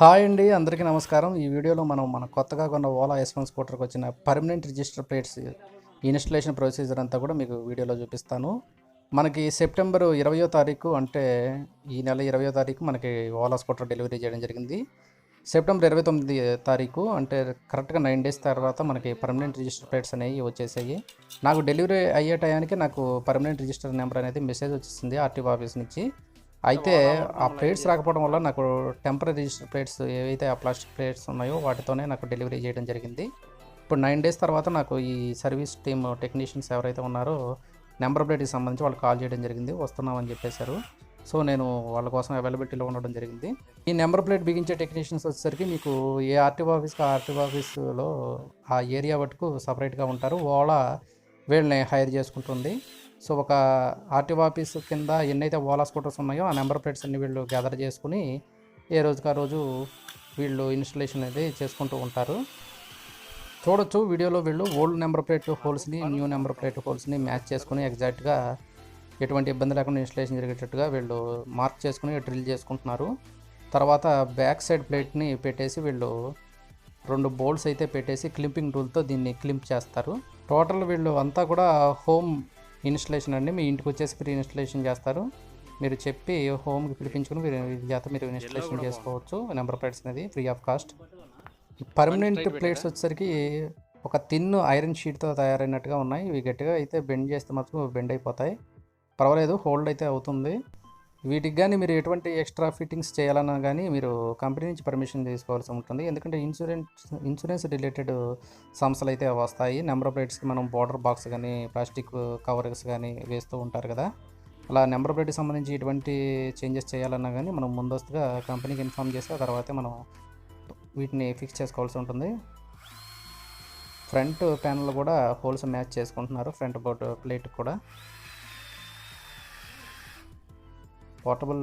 Hi అండి, అందరికీ నమస్కారం. ఈ వీడియోలో మన కొత్తగా కొన్న ఓలా S1 స్కూటర్కి వచ్చిన permanent register plates installation procedure అంతా కూడా మీకు వీడియోలో చూపిస్తాను. మనకి సెప్టెంబర్ 20వ తారీఖు అంటే ఈ నెల 20వ తారీఖు మనకి ఓలా స్కూటర్ డెలివరీ చేయడం జరిగింది. సెప్టెంబర్ 29 తారీఖు అంటే కరెక్ట్గా 9 డేస్ తర్వాత మనకి పర్మనెంట్ రిజిస్టర్ ప్లేట్స్ అనేవి వచ్చేసాయి. నాకు డెలివరీ అయ్యే టయానికి నాకు పర్మనెంట్ రిజిస్టర్ నెంబర్ అనేది మెసేజ్ వచ్చేసింది ఆర్టీఓ ఆఫీస్ నుంచి. అయితే ఆ ప్లేట్స్ రాకపోవడం వల్ల నాకు టెంపరీ రిజిస్టర్ ప్లేట్స్ ఏవైతే ఆ ప్లాస్టిక్ ప్లేట్స్ ఉన్నాయో వాటితోనే నాకు డెలివరీ చేయడం జరిగింది. ఇప్పుడు 9 డేస్ తర్వాత నాకు ఈ సర్వీస్ టీమ్ టెక్నీషియన్స్ ఎవరైతే ఉన్నారో నెంబర్ ప్లేట్కి సంబంధించి వాళ్ళు కాల్ చేయడం జరిగింది, వస్తున్నామని చెప్పేశారు. సో నేను వాళ్ళ కోసం అవైలబిలిటీలో ఉండడం జరిగింది. ఈ నెంబర్ ప్లేట్ బిగించే టెక్నీషియన్స్ వచ్చేసరికి మీకు ఏ ఆర్టీఓ ఆఫీస్కి ఆ ఆర్టీఓ ఆఫీస్లో ఆ ఏరియా వరకు సపరేట్గా ఉంటారు. ఓలా వీళ్ళని హైర్ చేసుకుంటుంది. సో ఒక ఆర్టీఓ ఆఫీస్ కింద ఎన్నైతే ఓలా స్కూటర్స్ ఉన్నాయో ఆ నెంబర్ ప్లేట్స్ అన్ని వీళ్ళు గ్యాదర్ చేసుకుని ఏ రోజుకి ఆ రోజు వీళ్ళు ఇన్స్టలేషన్ అనేది చేసుకుంటూ ఉంటారు. చూడొచ్చు వీడియోలో వీళ్ళు ఓల్డ్ నెంబర్ ప్లేట్ హోల్స్ని న్యూ నెంబర్ ప్లేట్ హోల్స్ని మ్యాచ్ చేసుకుని ఎగ్జాక్ట్గా ఎటువంటి ఇబ్బంది లేకుండా ఇన్స్టలేషన్ జరిగేటట్టుగా వీళ్ళు మార్క్ చేసుకుని డ్రిల్ చేసుకుంటున్నారు. తర్వాత బ్యాక్ సైడ్ ప్లేట్ని పెట్టేసి వీళ్ళు 2 బోల్ట్స్ అయితే పెట్టేసి క్లింపింగ్ టూల్తో దీన్ని క్లింప్ చేస్తారు. టోటల్ వీళ్ళు అంతా కూడా హోమ్ ఇన్స్టలేషన్ అండి. మీ ఇంటికి వచ్చేసి ఫ్రీ ఇన్స్టలేషన్ చేస్తారు. మీరు చెప్పి హోమ్కి పిలిపించుకుని మీరు ఇన్స్టలేషన్ చేసుకోవచ్చు. నెంబర్ ప్లేట్స్ అనేది free of cost. Permanent plates వచ్చేసరికి ఒక థిన్ ఐరన్ షీట్తో తయారైనట్టుగా ఉన్నాయి. ఇవి గట్టిగా అయితే బెండ్ చేస్తే మాత్రం బెండ్ అయిపోతాయి. పర్వాలేదు, హోల్డ్ అయితే అవుతుంది. వీటికి కానీ మీరు ఎక్స్ట్రా ఫిట్టింగ్స్ చేయాలన్నా కానీ మీరు కంపెనీ నుంచి పర్మిషన్ తీసుకోవాల్సి ఉంటుంది. ఎందుకంటే ఇన్సూరెన్స్ రిలేటెడ్ సమస్యలు అయితే వస్తాయి. నెంబర్ ప్లేట్స్కి మనం బార్డర్ బాక్స్ కానీ ప్లాస్టిక్ కవర్స్ కానీ వేస్తూ ఉంటారు కదా, అలా నెంబర్ ప్లేట్కి సంబంధించి ఎటువంటి చేంజెస్ చేయాలన్నా కానీ మనం ముందస్తుగా కంపెనీకి ఇన్ఫామ్ చేసి ఆ తర్వాతే మనం వీటిని ఫిక్స్ చేసుకోవాల్సి ఉంటుంది. ఫ్రంట్ ప్యానల్ కూడా హోల్స్ మ్యాచ్ చేసుకుంటున్నారు. ఫ్రంట్ బోర్డు ప్లేట్ కూడా పోర్టబుల్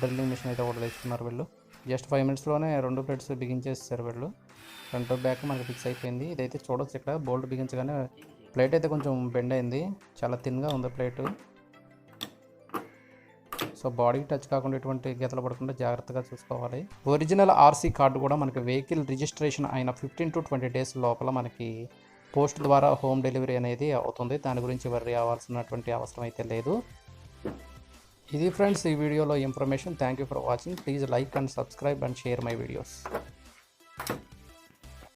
డ్రిల్లింగ్ మిషన్ అయితే కూడా తెచ్చుకున్నారు వీళ్ళు. జస్ట్ 5 మినిట్స్లోనే 2 ప్లేట్స్ బిగించేస్తారు వీళ్ళు. ఫ్రంట్ బ్యాక్ మనకి ఫిక్స్ అయిపోయింది. ఇదైతే చూడొచ్చు, ఇక్కడ బోల్ట్ బిగించగానే ప్లేట్ అయితే కొంచెం బెండ్ అయింది. చాలా థిన్గా ఉంది ప్లేటు. సో బాడీకి టచ్ కాకుండా ఎటువంటి గీతలు పడకుండా జాగ్రత్తగా చూసుకోవాలి. ఒరిజినల్ ఆర్సీ కార్డు కూడా మనకి వెహికల్ రిజిస్ట్రేషన్ అయిన 15 to 20 డేస్ లోపల మనకి పోస్ట్ ద్వారా హోమ్ డెలివరీ అనేది అవుతుంది. దాని గురించి వర్రీ అవ్వాల్సినటువంటి అవసరం అయితే లేదు. ఇది ఫ్రెండ్స్ ఈ వీడియోలో information. Thank you for watching. Please like and subscribe and share my videos.